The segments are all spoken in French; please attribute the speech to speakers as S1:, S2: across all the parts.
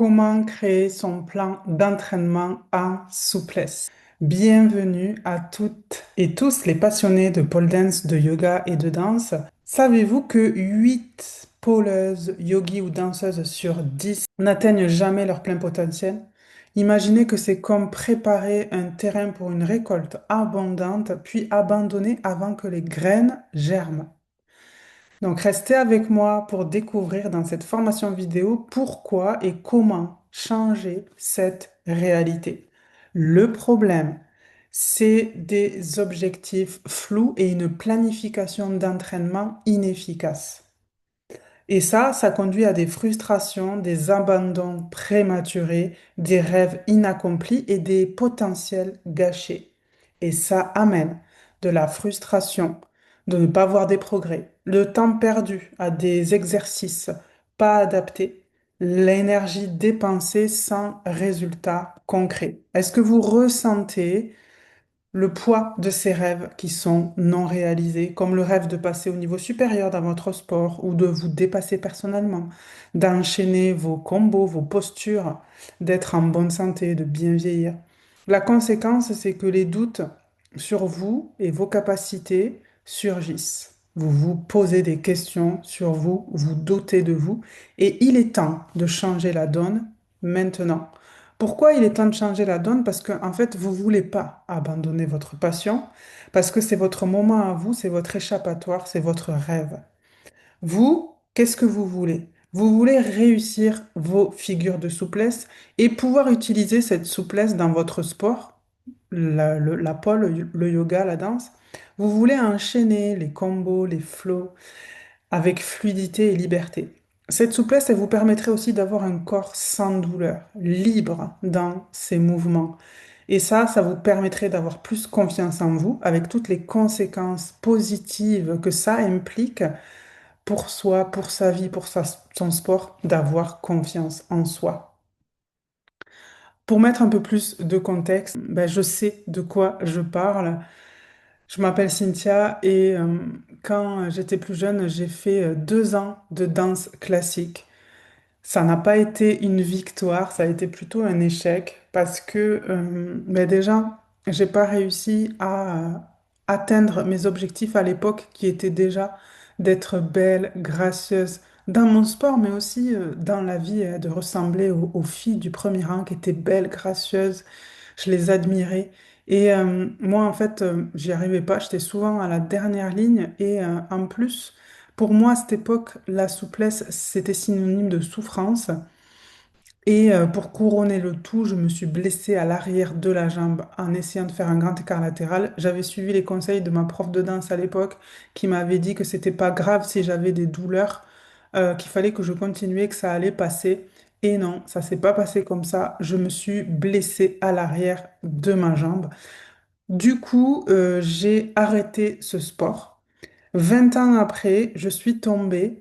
S1: Comment créer son plan d'entraînement en souplesse? Bienvenue à toutes et tous les passionnés de pole dance, de yoga et de danse. Savez-vous que 8 poleuses, yogis ou danseuses sur 10 n'atteignent jamais leur plein potentiel? Imaginez que c'est comme préparer un terrain pour une récolte abondante, puis abandonner avant que les graines germent. Donc, restez avec moi pour découvrir dans cette formation vidéo pourquoi et comment changer cette réalité. Le problème, c'est des objectifs flous et une planification d'entraînement inefficace. Et ça conduit à des frustrations, des abandons prématurés, des rêves inaccomplis et des potentiels gâchés. Et ça amène de la frustration, de ne pas voir des progrès, le temps perdu à des exercices pas adaptés, l'énergie dépensée sans résultat concret. Est-ce que vous ressentez le poids de ces rêves qui sont non réalisés, comme le rêve de passer au niveau supérieur dans votre sport ou de vous dépasser personnellement, d'enchaîner vos combos, vos postures, d'être en bonne santé, de bien vieillir? La conséquence, c'est que les doutes sur vous et vos capacités surgissent. Vous vous posez des questions sur vous, vous doutez de vous, et il est temps de changer la donne maintenant. Pourquoi il est temps de changer la donne? Parce que, en fait, vous ne voulez pas abandonner votre passion, parce que c'est votre moment à vous, c'est votre échappatoire, c'est votre rêve. Vous, qu'est-ce que vous voulez? Vous voulez réussir vos figures de souplesse et pouvoir utiliser cette souplesse dans votre sport, la pole, le yoga, la danse. Vous voulez enchaîner les combos, les flows avec fluidité et liberté. Cette souplesse, elle vous permettrait aussi d'avoir un corps sans douleur, libre dans ses mouvements. Et ça vous permettrait d'avoir plus confiance en vous, avec toutes les conséquences positives que ça implique pour soi, pour sa vie, pour son sport, d'avoir confiance en soi. Pour mettre un peu plus de contexte, ben, je sais de quoi je parle. Je m'appelle Cynthia et quand j'étais plus jeune, j'ai fait 2 ans de danse classique. Ça n'a pas été une victoire, ça a été plutôt un échec parce que ben déjà, j'ai pas réussi à atteindre mes objectifs à l'époque qui étaient déjà d'être belle, gracieuse dans mon sport, mais aussi dans la vie, de ressembler aux filles du premier rang qui étaient belles, gracieuses. Je les admirais. Et moi, en fait, j'y arrivais pas. J'étais souvent à la dernière ligne. Et en plus, pour moi, à cette époque, la souplesse, c'était synonyme de souffrance. Et pour couronner le tout, je me suis blessée à l'arrière de la jambe en essayant de faire un grand écart latéral. J'avais suivi les conseils de ma prof de danse à l'époque qui m'avait dit que c'était pas grave si j'avais des douleurs, qu'il fallait que je continuais, que ça allait passer. Et non, ça s'est pas passé comme ça. Je me suis blessée à l'arrière de ma jambe. Du coup, j'ai arrêté ce sport. 20 ans après, je suis tombée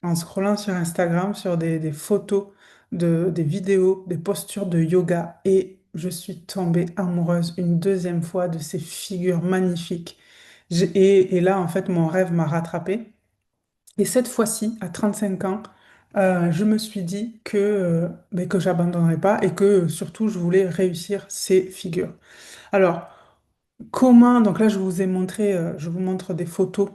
S1: en scrollant sur Instagram sur des photos, des vidéos, des postures de yoga et je suis tombée amoureuse une deuxième fois de ces figures magnifiques. Et là, en fait, mon rêve m'a rattrapée. Et cette fois-ci, à 35 ans, je me suis dit que j'abandonnerais pas et que surtout, je voulais réussir ces figures. Alors, comment, donc là je vous ai montré, je vous montre des photos.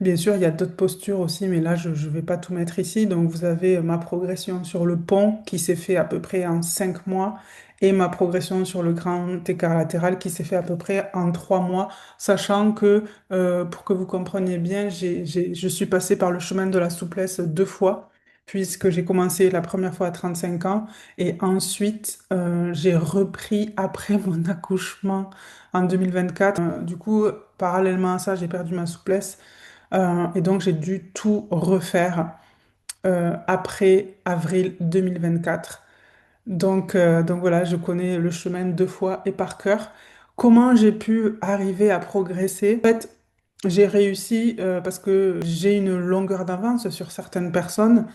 S1: Bien sûr, il y a d'autres postures aussi, mais là je ne vais pas tout mettre ici. Donc vous avez ma progression sur le pont qui s'est fait à peu près en 5 mois et ma progression sur le grand écart latéral qui s'est fait à peu près en 3 mois, sachant que pour que vous compreniez bien, je suis passée par le chemin de la souplesse 2 fois. Puisque j'ai commencé la première fois à 35 ans et ensuite j'ai repris après mon accouchement en 2024. Du coup, parallèlement à ça, j'ai perdu ma souplesse et donc j'ai dû tout refaire après avril 2024. Donc voilà, je connais le chemin 2 fois et par cœur. Comment j'ai pu arriver à progresser? En fait, j'ai réussi parce que j'ai une longueur d'avance sur certaines personnes.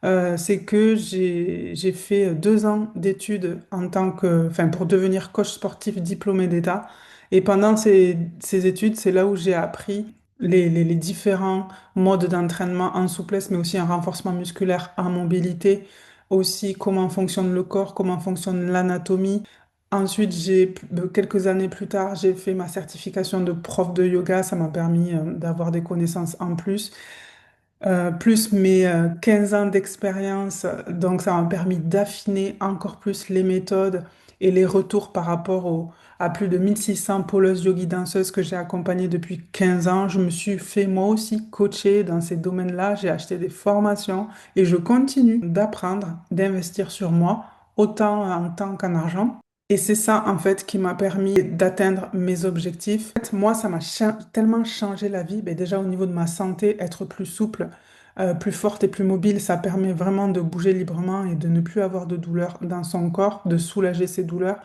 S1: C'est que j'ai fait 2 ans d'études en tant que, enfin, pour devenir coach sportif diplômé d'État. Et pendant ces études, c'est là où j'ai appris les différents modes d'entraînement en souplesse, mais aussi en renforcement musculaire, en mobilité, aussi comment fonctionne le corps, comment fonctionne l'anatomie. Ensuite, quelques années plus tard, j'ai fait ma certification de prof de yoga. Ça m'a permis d'avoir des connaissances en plus. Plus mes 15 ans d'expérience, donc ça m'a permis d'affiner encore plus les méthodes et les retours par rapport à plus de 1600 poleuses yogi danseuses que j'ai accompagnées depuis 15 ans. Je me suis fait moi aussi coacher dans ces domaines-là, j'ai acheté des formations et je continue d'apprendre, d'investir sur moi, autant en temps qu'en argent. Et c'est ça, en fait, qui m'a permis d'atteindre mes objectifs. En fait, moi, ça m'a tellement changé la vie. Ben, déjà, au niveau de ma santé, être plus souple, plus forte et plus mobile, ça permet vraiment de bouger librement et de ne plus avoir de douleur dans son corps, de soulager ses douleurs.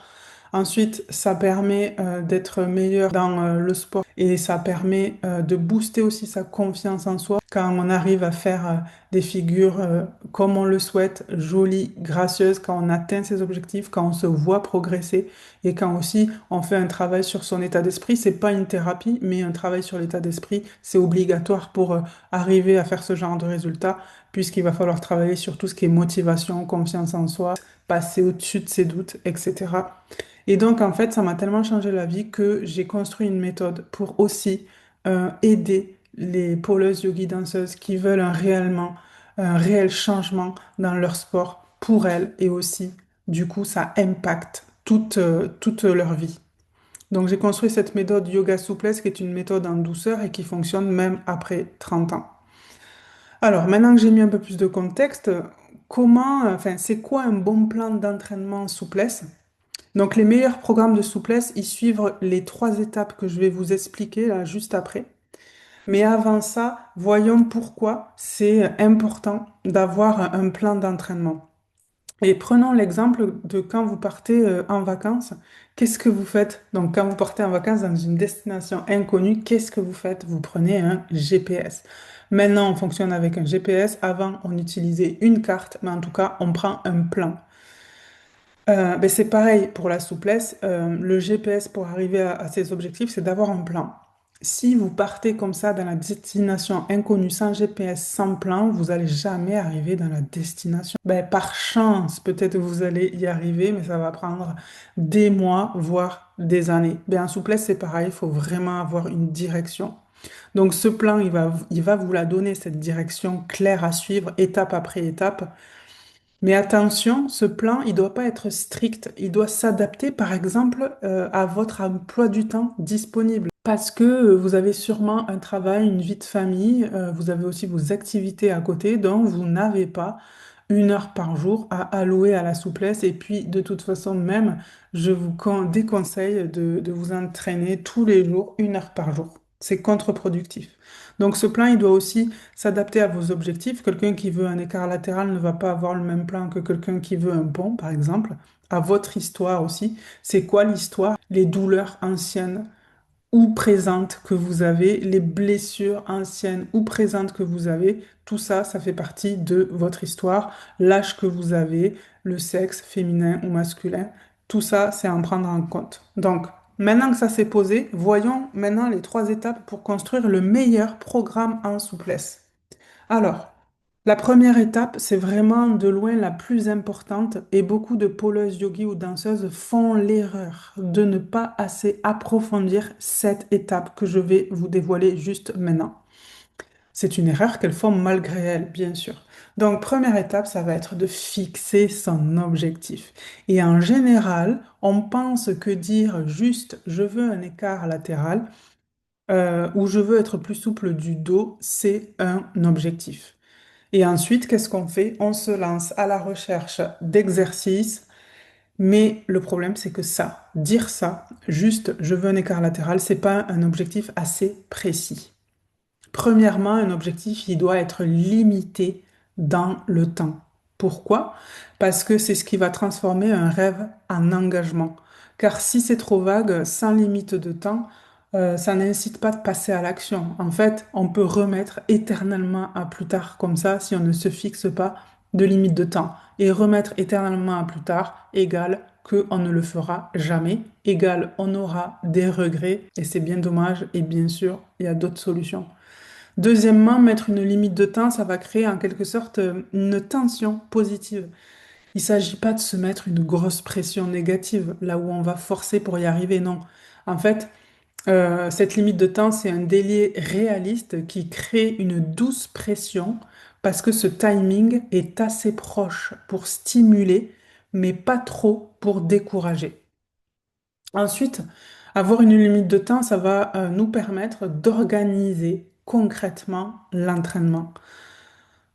S1: Ensuite, ça permet d'être meilleur dans le sport et ça permet de booster aussi sa confiance en soi quand on arrive à faire des figures comme on le souhaite, jolies, gracieuses, quand on atteint ses objectifs, quand on se voit progresser et quand aussi on fait un travail sur son état d'esprit. C'est pas une thérapie, mais un travail sur l'état d'esprit, c'est obligatoire pour arriver à faire ce genre de résultat puisqu'il va falloir travailler sur tout ce qui est motivation, confiance en soi, passer au-dessus de ses doutes, etc. Et donc, en fait, ça m'a tellement changé la vie que j'ai construit une méthode pour aussi aider les pôleuses yogi danseuses qui veulent un réel changement dans leur sport pour elles et aussi, du coup, ça impacte toute leur vie. Donc, j'ai construit cette méthode yoga souplesse qui est une méthode en douceur et qui fonctionne même après 30 ans. Alors, maintenant que j'ai mis un peu plus de contexte, c'est quoi un bon plan d'entraînement souplesse? Donc, les meilleurs programmes de souplesse, ils suivent les trois étapes que je vais vous expliquer là juste après. Mais avant ça, voyons pourquoi c'est important d'avoir un plan d'entraînement. Et prenons l'exemple de quand vous partez en vacances. Qu'est-ce que vous faites? Donc, quand vous partez en vacances dans une destination inconnue, qu'est-ce que vous faites? Vous prenez un GPS. Maintenant, on fonctionne avec un GPS. Avant, on utilisait une carte, mais en tout cas, on prend un plan. Ben c'est pareil pour la souplesse. Le GPS pour arriver à ces objectifs, c'est d'avoir un plan. Si vous partez comme ça dans la destination inconnue, sans GPS, sans plan, vous n'allez jamais arriver dans la destination. Ben, par chance, peut-être vous allez y arriver, mais ça va prendre des mois, voire des années. Ben, en souplesse, c'est pareil, il faut vraiment avoir une direction. Donc ce plan, il va vous la donner, cette direction claire à suivre, étape après étape. Mais attention, ce plan, il doit pas être strict. Il doit s'adapter, par exemple, à votre emploi du temps disponible. Parce que vous avez sûrement un travail, une vie de famille, vous avez aussi vos activités à côté, donc vous n'avez pas 1 heure par jour à allouer à la souplesse. Et puis, de toute façon, même, je vous déconseille de vous entraîner tous les jours, 1 heure par jour. C'est contre-productif. Donc, ce plan, il doit aussi s'adapter à vos objectifs. Quelqu'un qui veut un écart latéral ne va pas avoir le même plan que quelqu'un qui veut un pont, par exemple. À votre histoire aussi. C'est quoi l'histoire? Les douleurs anciennes ou présentes que vous avez, les blessures anciennes ou présentes que vous avez, tout ça, ça fait partie de votre histoire, l'âge que vous avez, le sexe féminin ou masculin, tout ça, c'est à en prendre en compte. Donc, maintenant que ça s'est posé, voyons maintenant les trois étapes pour construire le meilleur programme en souplesse. Alors, la première étape, c'est vraiment de loin la plus importante et beaucoup de pôleuses yogi ou danseuses font l'erreur de ne pas assez approfondir cette étape que je vais vous dévoiler juste maintenant. C'est une erreur qu'elles font malgré elles, bien sûr. Donc, première étape, ça va être de fixer son objectif. Et en général, on pense que dire juste je veux un écart latéral ou je veux être plus souple du dos, c'est un objectif. Et ensuite, qu'est-ce qu'on fait? On se lance à la recherche d'exercices, mais le problème, c'est que dire ça, juste je veux un écart latéral, c'est pas un objectif assez précis. Premièrement, un objectif, il doit être limité dans le temps. Pourquoi? Parce que c'est ce qui va transformer un rêve en engagement. Car si c'est trop vague, sans limite de temps, ça n'incite pas de passer à l'action. En fait, on peut remettre éternellement à plus tard comme ça si on ne se fixe pas de limite de temps. Et remettre éternellement à plus tard égale qu'on ne le fera jamais, égale on aura des regrets et c'est bien dommage et bien sûr, il y a d'autres solutions. Deuxièmement, mettre une limite de temps, ça va créer en quelque sorte une tension positive. Il ne s'agit pas de se mettre une grosse pression négative, là où on va forcer pour y arriver, non. En fait, cette limite de temps, c'est un délai réaliste qui crée une douce pression parce que ce timing est assez proche pour stimuler, mais pas trop pour décourager. Ensuite, avoir une limite de temps, ça va nous permettre d'organiser concrètement l'entraînement.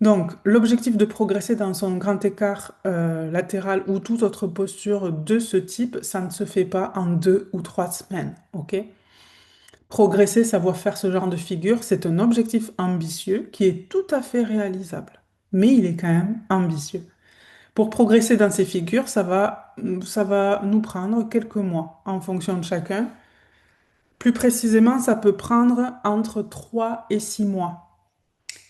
S1: Donc, l'objectif de progresser dans son grand écart latéral ou toute autre posture de ce type, ça ne se fait pas en 2 ou 3 semaines, ok? Progresser, savoir faire ce genre de figure, c'est un objectif ambitieux qui est tout à fait réalisable, mais il est quand même ambitieux. Pour progresser dans ces figures, ça va nous prendre quelques mois en fonction de chacun. Plus précisément, ça peut prendre entre 3 et 6 mois.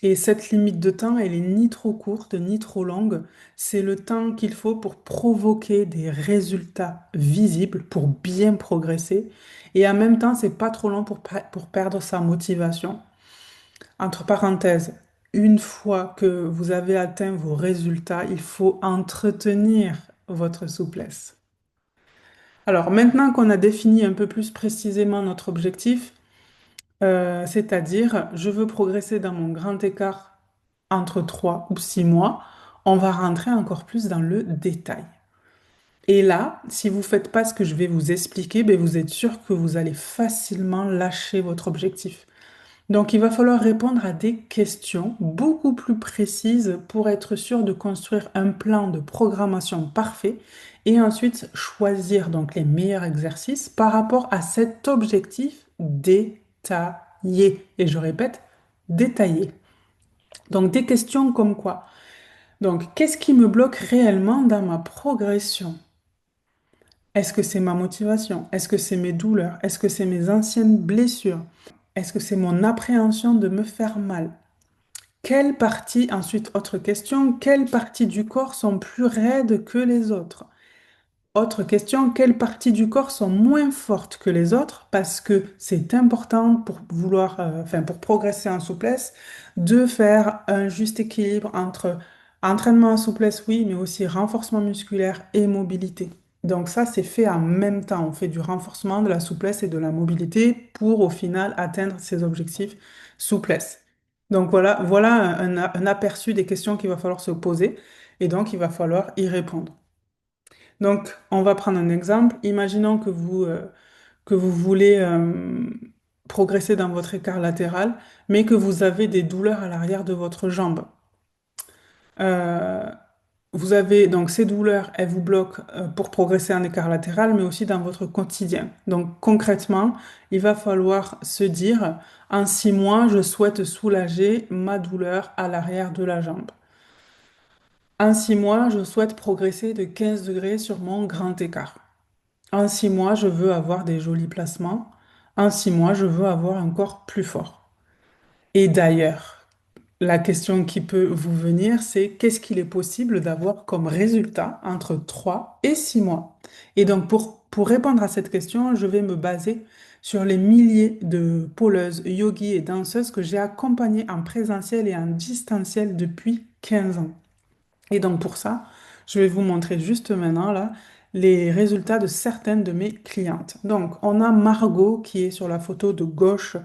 S1: Et cette limite de temps, elle est ni trop courte ni trop longue. C'est le temps qu'il faut pour provoquer des résultats visibles, pour bien progresser. Et en même temps, c'est pas trop long pour perdre sa motivation. Entre parenthèses, une fois que vous avez atteint vos résultats, il faut entretenir votre souplesse. Alors maintenant qu'on a défini un peu plus précisément notre objectif, c'est-à-dire je veux progresser dans mon grand écart entre 3 ou 6 mois, on va rentrer encore plus dans le détail. Et là, si vous ne faites pas ce que je vais vous expliquer, ben vous êtes sûr que vous allez facilement lâcher votre objectif. Donc, il va falloir répondre à des questions beaucoup plus précises pour être sûr de construire un plan de programmation parfait et ensuite choisir donc les meilleurs exercices par rapport à cet objectif détaillé. Et je répète, détaillé. Donc, des questions comme quoi? Donc, qu'est-ce qui me bloque réellement dans ma progression? Est-ce que c'est ma motivation? Est-ce que c'est mes douleurs? Est-ce que c'est mes anciennes blessures? Est-ce que c'est mon appréhension de me faire mal? Quelles parties, ensuite, autre question, quelles parties du corps sont plus raides que les autres? Autre question, quelles parties du corps sont moins fortes que les autres? Parce que c'est important pour vouloir, enfin, pour progresser en souplesse, de faire un juste équilibre entre entraînement en souplesse, oui, mais aussi renforcement musculaire et mobilité. Donc ça, c'est fait en même temps. On fait du renforcement, de la souplesse et de la mobilité pour au final atteindre ses objectifs souplesse. Donc voilà un aperçu des questions qu'il va falloir se poser et donc il va falloir y répondre. Donc, on va prendre un exemple. Imaginons que vous voulez progresser dans votre écart latéral, mais que vous avez des douleurs à l'arrière de votre jambe. Euh, Vous avez donc ces douleurs, elles vous bloquent pour progresser en écart latéral, mais aussi dans votre quotidien. Donc concrètement, il va falloir se dire, en 6 mois, je souhaite soulager ma douleur à l'arrière de la jambe. En 6 mois, je souhaite progresser de 15 degrés sur mon grand écart. En 6 mois, je veux avoir des jolis placements. En 6 mois, je veux avoir un corps plus fort. Et d'ailleurs, la question qui peut vous venir, c'est qu'est-ce qu'il est possible d'avoir comme résultat entre 3 et 6 mois? Et donc, pour répondre à cette question, je vais me baser sur les milliers de pôleuses, yogis et danseuses que j'ai accompagnées en présentiel et en distanciel depuis 15 ans. Et donc pour ça, je vais vous montrer juste maintenant là les résultats de certaines de mes clientes. Donc on a Margot qui est sur la photo de gauche,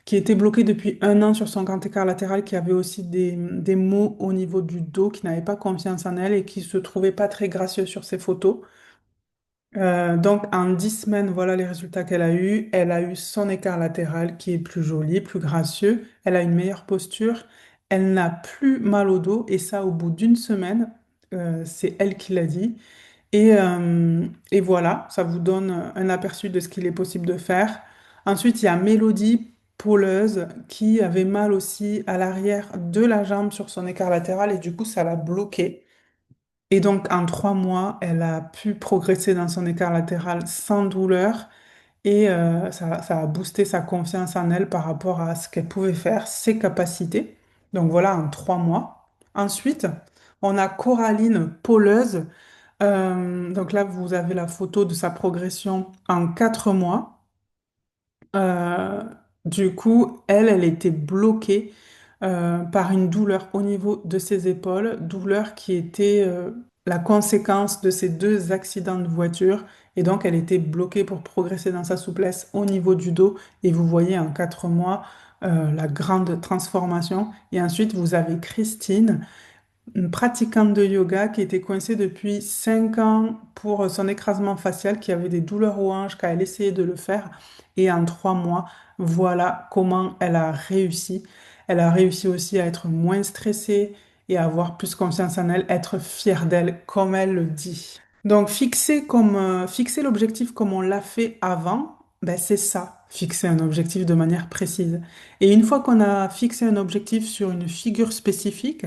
S1: qui était bloquée depuis 1 an sur son grand écart latéral, qui avait aussi des maux au niveau du dos, qui n'avait pas confiance en elle et qui se trouvait pas très gracieuse sur ses photos. Donc, en 10 semaines, voilà les résultats qu'elle a eus. Elle a eu son écart latéral qui est plus joli, plus gracieux. Elle a une meilleure posture. Elle n'a plus mal au dos. Et ça, au bout d'une semaine, c'est elle qui l'a dit. Et voilà, ça vous donne un aperçu de ce qu'il est possible de faire. Ensuite, il y a Mélodie, pôleuse, qui avait mal aussi à l'arrière de la jambe sur son écart latéral. Et du coup, ça l'a bloqué. Et donc, en 3 mois, elle a pu progresser dans son écart latéral sans douleur et ça a boosté sa confiance en elle par rapport à ce qu'elle pouvait faire, ses capacités. Donc voilà, en 3 mois. Ensuite, on a Coraline Pauleuse. Donc là, vous avez la photo de sa progression en 4 mois. Du coup, elle était bloquée par une douleur au niveau de ses épaules, douleur qui était la conséquence de ces deux accidents de voiture. Et donc, elle était bloquée pour progresser dans sa souplesse au niveau du dos. Et vous voyez en 4 mois la grande transformation. Et ensuite, vous avez Christine, une pratiquante de yoga qui était coincée depuis 5 ans pour son écrasement facial, qui avait des douleurs aux hanches, quand elle essayait de le faire. Et en 3 mois, voilà comment elle a réussi. Elle a réussi aussi à être moins stressée et à avoir plus confiance en elle, être fière d'elle, comme elle le dit. Donc, fixer l'objectif comme on l'a fait avant, ben, c'est ça, fixer un objectif de manière précise. Et une fois qu'on a fixé un objectif sur une figure spécifique,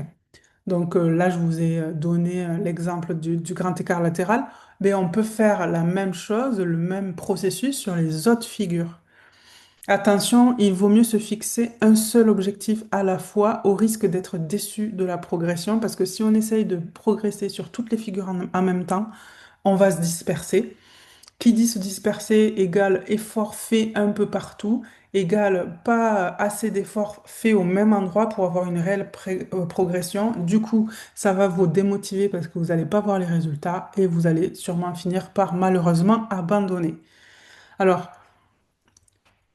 S1: donc là, je vous ai donné l'exemple du grand écart latéral, mais on peut faire la même chose, le même processus sur les autres figures. Attention, il vaut mieux se fixer un seul objectif à la fois au risque d'être déçu de la progression, parce que si on essaye de progresser sur toutes les figures en même temps, on va se disperser. Qui dit se disperser égale effort fait un peu partout, égale pas assez d'efforts faits au même endroit pour avoir une réelle progression. Du coup, ça va vous démotiver parce que vous n'allez pas voir les résultats et vous allez sûrement finir par malheureusement abandonner. Alors,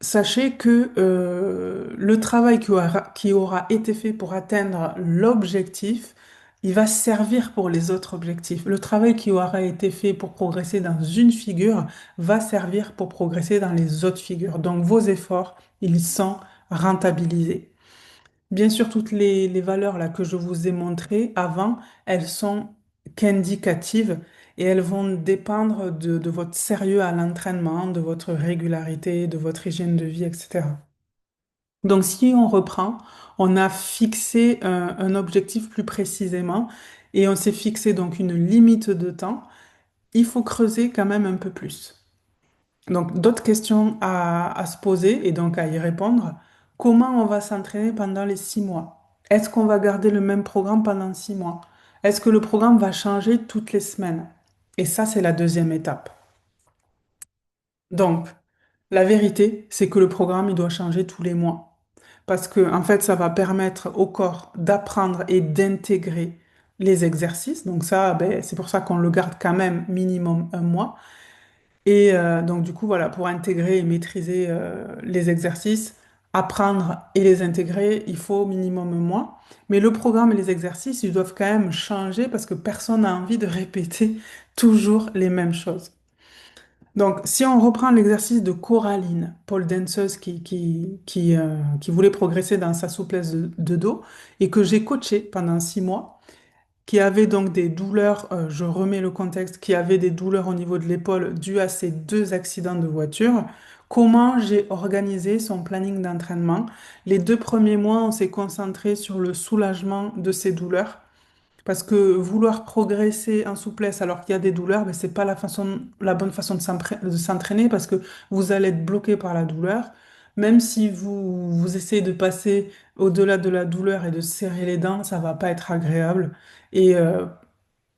S1: sachez que le travail qui aura été fait pour atteindre l'objectif, il va servir pour les autres objectifs. Le travail qui aura été fait pour progresser dans une figure va servir pour progresser dans les autres figures. Donc vos efforts, ils sont rentabilisés. Bien sûr, toutes les valeurs là que je vous ai montrées avant, elles sont qu'indicatives et elles vont dépendre de votre sérieux à l'entraînement, de votre régularité, de votre hygiène de vie, etc. Donc, si on reprend, on a fixé un objectif plus précisément et on s'est fixé donc une limite de temps. Il faut creuser quand même un peu plus. Donc, d'autres questions à se poser et donc à y répondre. Comment on va s'entraîner pendant les 6 mois? Est-ce qu'on va garder le même programme pendant 6 mois? Est-ce que le programme va changer toutes les semaines? Et ça, c'est la deuxième étape. Donc, la vérité, c'est que le programme, il doit changer tous les mois. Parce que, en fait, ça va permettre au corps d'apprendre et d'intégrer les exercices. Donc ça, ben, c'est pour ça qu'on le garde quand même minimum un mois. Et donc, du coup, voilà, pour intégrer et maîtriser les exercices, apprendre et les intégrer, il faut minimum un mois. Mais le programme et les exercices, ils doivent quand même changer parce que personne n'a envie de répéter toujours les mêmes choses. Donc, si on reprend l'exercice de Coraline, pole danceuse qui voulait progresser dans sa souplesse de dos et que j'ai coachée pendant 6 mois, qui avait donc des douleurs, je remets le contexte, qui avait des douleurs au niveau de l'épaule dues à ces deux accidents de voiture. Comment j'ai organisé son planning d'entraînement? Les 2 premiers mois, on s'est concentré sur le soulagement de ces douleurs. Parce que vouloir progresser en souplesse alors qu'il y a des douleurs, ben, c'est pas la bonne façon de s'entraîner parce que vous allez être bloqué par la douleur. Même si vous essayez de passer au-delà de la douleur et de serrer les dents, ça va pas être agréable. Et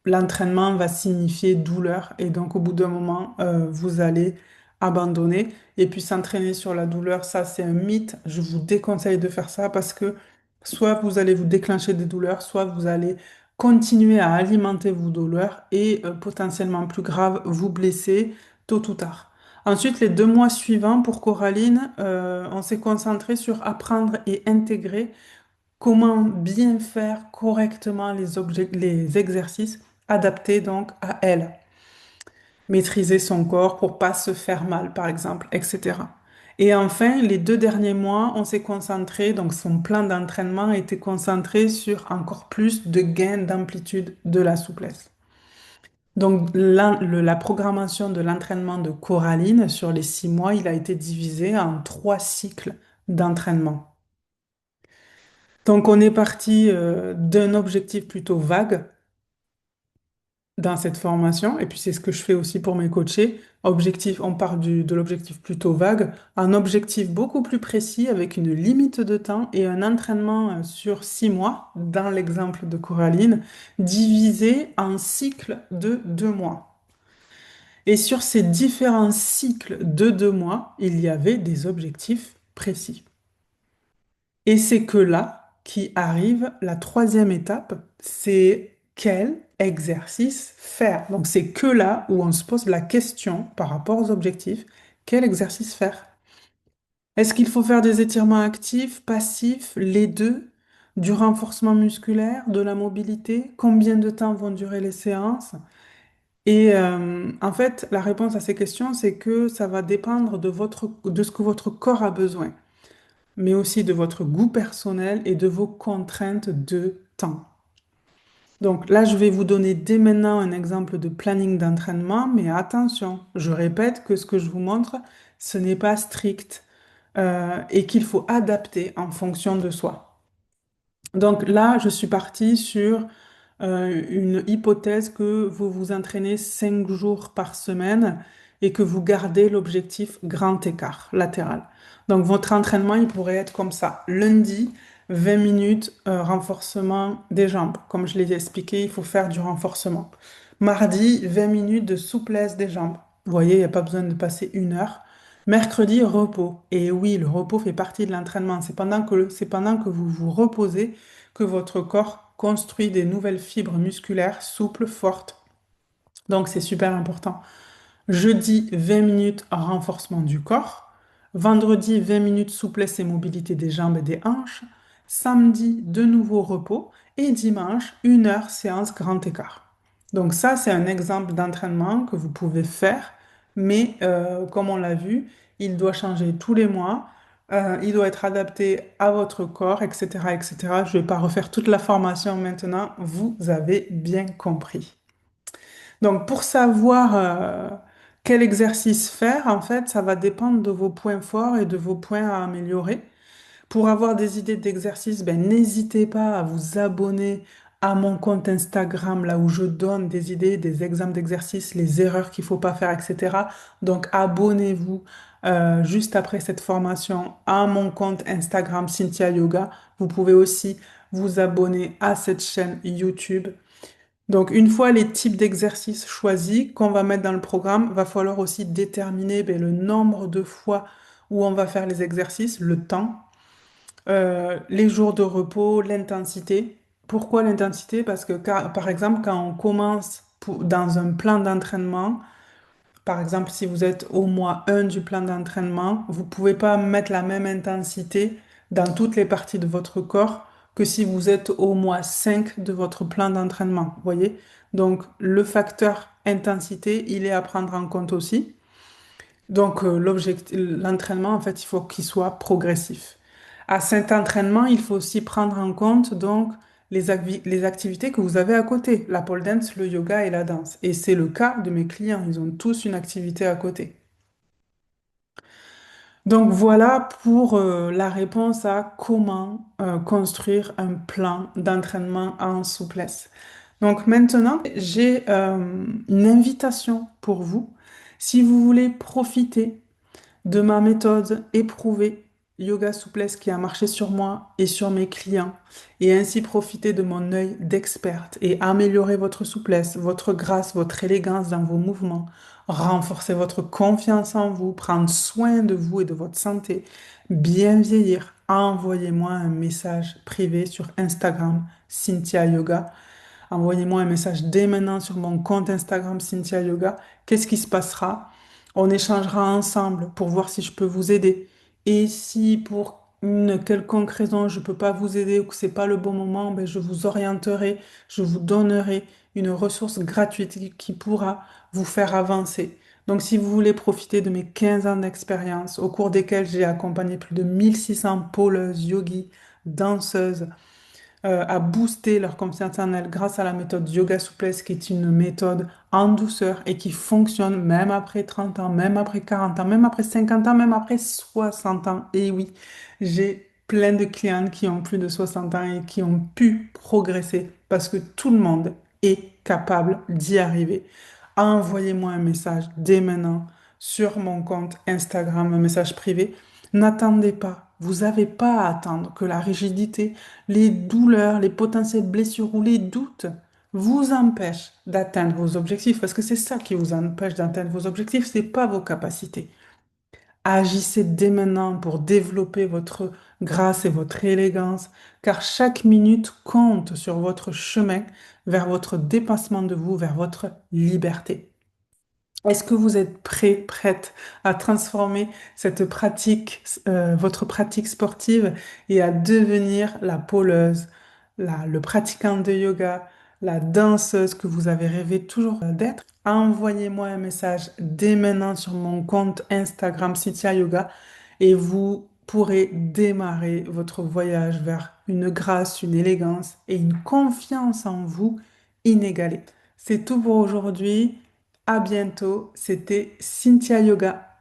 S1: l'entraînement va signifier douleur et donc au bout d'un moment, vous allez abandonner. Et puis s'entraîner sur la douleur, ça c'est un mythe. Je vous déconseille de faire ça parce que soit vous allez vous déclencher des douleurs, soit vous allez continuer à alimenter vos douleurs et potentiellement plus grave, vous blesser tôt ou tard. Ensuite, les 2 mois suivants pour Coraline, on s'est concentré sur apprendre et intégrer comment bien faire correctement les exercices adaptés donc à elle. Maîtriser son corps pour pas se faire mal, par exemple, etc. Et enfin, les 2 derniers mois, on s'est concentré, donc son plan d'entraînement était concentré sur encore plus de gains d'amplitude de la souplesse. Donc, la programmation de l'entraînement de Coraline sur les 6 mois, il a été divisé en 3 cycles d'entraînement. Donc, on est parti d'un objectif plutôt vague dans cette formation, et puis c'est ce que je fais aussi pour mes coachés. Objectif, on part de l'objectif plutôt vague, un objectif beaucoup plus précis avec une limite de temps et un entraînement sur 6 mois, dans l'exemple de Coraline, divisé en cycles de 2 mois. Et sur ces différents cycles de 2 mois, il y avait des objectifs précis. Et c'est que là qui arrive la troisième étape, c'est quel exercice faire. Donc c'est que là où on se pose la question par rapport aux objectifs, quel exercice faire? Est-ce qu'il faut faire des étirements actifs, passifs, les deux, du renforcement musculaire, de la mobilité? Combien de temps vont durer les séances? Et en fait, la réponse à ces questions, c'est que ça va dépendre de ce que votre corps a besoin, mais aussi de votre goût personnel et de vos contraintes de temps. Donc là, je vais vous donner dès maintenant un exemple de planning d'entraînement, mais attention, je répète que ce que je vous montre, ce n'est pas strict et qu'il faut adapter en fonction de soi. Donc là, je suis partie sur une hypothèse que vous vous entraînez 5 jours par semaine et que vous gardez l'objectif grand écart latéral. Donc votre entraînement, il pourrait être comme ça. Lundi, 20 minutes renforcement des jambes. Comme je l'ai expliqué, il faut faire du renforcement. Mardi, 20 minutes de souplesse des jambes. Vous voyez, il n'y a pas besoin de passer 1 heure. Mercredi, repos. Et oui, le repos fait partie de l'entraînement. C'est pendant que vous vous reposez que votre corps construit des nouvelles fibres musculaires souples, fortes. Donc, c'est super important. Jeudi, 20 minutes renforcement du corps. Vendredi, 20 minutes souplesse et mobilité des jambes et des hanches. Samedi, de nouveau repos. Et dimanche, 1 heure séance grand écart. Donc ça, c'est un exemple d'entraînement que vous pouvez faire, mais comme on l'a vu, il doit changer tous les mois. Il doit être adapté à votre corps, etc., etc. Je ne vais pas refaire toute la formation maintenant, vous avez bien compris. Donc, pour savoir quel exercice faire, en fait, ça va dépendre de vos points forts et de vos points à améliorer. Pour avoir des idées d'exercices, ben, n'hésitez pas à vous abonner à mon compte Instagram, là où je donne des idées, des exemples d'exercices, les erreurs qu'il faut pas faire, etc. Donc, abonnez-vous juste après cette formation à mon compte Instagram Cynthia Yoga. Vous pouvez aussi vous abonner à cette chaîne YouTube. Donc, une fois les types d'exercices choisis qu'on va mettre dans le programme, va falloir aussi déterminer ben, le nombre de fois où on va faire les exercices, le temps, les jours de repos, l'intensité. Pourquoi l'intensité? Parce que, par exemple, quand on commence dans un plan d'entraînement, par exemple, si vous êtes au mois 1 du plan d'entraînement, vous ne pouvez pas mettre la même intensité dans toutes les parties de votre corps que si vous êtes au mois 5 de votre plan d'entraînement. Vous voyez? Donc, le facteur intensité, il est à prendre en compte aussi. Donc, l'entraînement, en fait, il faut qu'il soit progressif. À cet entraînement, il faut aussi prendre en compte donc les activités que vous avez à côté, la pole dance, le yoga et la danse. Et c'est le cas de mes clients, ils ont tous une activité à côté. Donc voilà pour la réponse à comment construire un plan d'entraînement en souplesse. Donc maintenant, j'ai une invitation pour vous. Si vous voulez profiter de ma méthode éprouvée, yoga souplesse qui a marché sur moi et sur mes clients, et ainsi profiter de mon œil d'experte et améliorer votre souplesse, votre grâce, votre élégance dans vos mouvements, renforcer votre confiance en vous, prendre soin de vous et de votre santé, bien vieillir. Envoyez-moi un message privé sur Instagram, Cynthia Yoga. Envoyez-moi un message dès maintenant sur mon compte Instagram Cynthia Yoga. Qu'est-ce qui se passera? On échangera ensemble pour voir si je peux vous aider. Et si pour une quelconque raison je ne peux pas vous aider ou que c'est pas le bon moment, ben, je vous orienterai, je vous donnerai une ressource gratuite qui pourra vous faire avancer. Donc si vous voulez profiter de mes 15 ans d'expérience au cours desquels j'ai accompagné plus de 1600 poleuses, yogis, danseuses, à booster leur confiance en elles grâce à la méthode Yoga Souplesse, qui est une méthode en douceur et qui fonctionne même après 30 ans, même après 40 ans, même après 50 ans, même après 60 ans. Et oui, j'ai plein de clientes qui ont plus de 60 ans et qui ont pu progresser parce que tout le monde est capable d'y arriver. Envoyez-moi un message dès maintenant sur mon compte Instagram, un message privé. N'attendez pas. Vous n'avez pas à attendre que la rigidité, les douleurs, les potentielles blessures ou les doutes vous empêchent d'atteindre vos objectifs, parce que c'est ça qui vous empêche d'atteindre vos objectifs, c'est pas vos capacités. Agissez dès maintenant pour développer votre grâce et votre élégance, car chaque minute compte sur votre chemin vers votre dépassement de vous, vers votre liberté. Est-ce que vous êtes prêt, prête à transformer cette pratique, votre pratique sportive et à devenir la poleuse, le pratiquant de yoga, la danseuse que vous avez rêvé toujours d'être? Envoyez-moi un message dès maintenant sur mon compte Instagram Cynthia Yoga et vous pourrez démarrer votre voyage vers une grâce, une élégance et une confiance en vous inégalée. C'est tout pour aujourd'hui. À bientôt. C'était Cynthia Yoga.